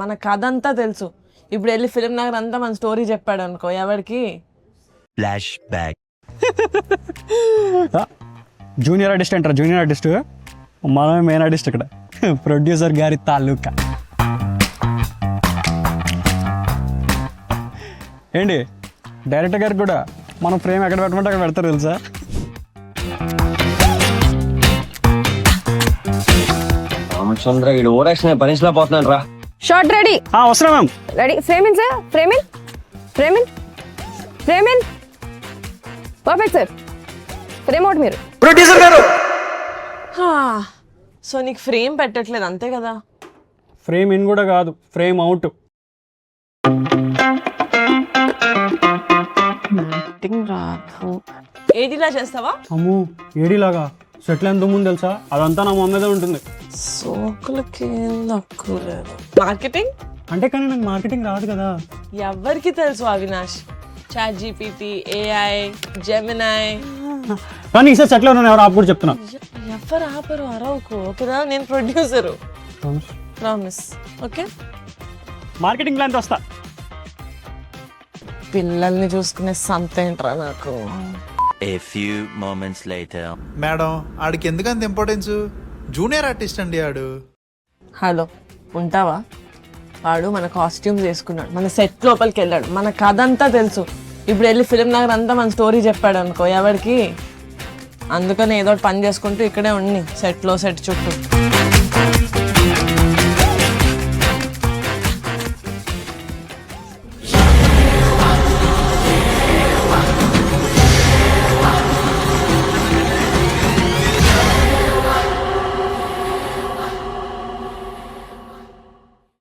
మన కథ అంతా తెలుసు. ఇప్పుడు వెళ్ళి ఫిలిం నగర్ అంతా మన స్టోరీ చెప్పాడు అనుకో, ఎవరికి ఫ్లాష్ బ్యాక్. జూనియర్ ఆర్టిస్ట్ అంటారా? జూనియర్ ఆర్టిస్ట్ మనమే మెయిన్ ఆర్టిస్ట్ ఇక్కడ, ప్రొడ్యూసర్ గారి తాలూకా. ఏంటి డైరెక్టర్ గారికి కూడా మనం ఫ్రేమ్ ఎక్కడ పెట్టమంటే అక్కడ పెడతారు తెలుసా? రామచంద్ర వీడు ఓరాక్షన్ పనిష్లా పోతున్నాడు రా. Short ready. వస్తున్నా ma'am. Ready. Frame in sir. Frame in. Frame in. Frame in. Perfect sir. Frame out మీరు. ప్రొడ్యూసర్ గారు. సో నీకు ఫ్రేమ్ పెట్టట్లేదు అంతే కదా? ఫ్రేమ్ ఇన్ కూడా కాదు, ఫ్రేమ్ అవుట్. ఏడిలా చేస్తావా? అమ్మో ఏడిలాగా సెటిల్ ఎంత ముందు తెలుసా? అదంతా నా మొహం మీదే ఉంటుంది. సోకులకి మార్కెటింగ్ అంటే కానీ నాకు మార్కెటింగ్ రాదు కదా. ఎవరికి తెలుసు Avinash? Chat GPT, AI, Gemini. కానీ ఈసారి సెటిల్ అవునా ఎవరు ఆపు కూడా చెప్తున్నా. ఎవరు ఆపరు, అరవకు. ఓకేనా? నేను producer, promise. Okay, marketing plan వస్తా. పిల్లల్ని చూసుకునే సంత ఏంట్రా నాకు. A few moments later. Madam ఆడికి ఎందుకంత ఇంపార్టెన్స్? జూనియర్ ఆర్టిస్ట్ అండి ఆడు. హలో, ఉంటావా? వాడు మన కాస్ట్యూమ్స్ వేసుకున్నాడు, మన సెట్ లోపలికి వెళ్ళాడు, మన కథ అంతా తెలుసు. ఇప్పుడు వెళ్ళి ఫిలిం నగర్ అంతా మన స్టోరీ చెప్పాడు అనుకో, ఎవరికి? అందుకని ఏదో ఒకటి పని చేసుకుంటూ ఇక్కడే ఉండి సెట్లో సెట్ చుట్టూ.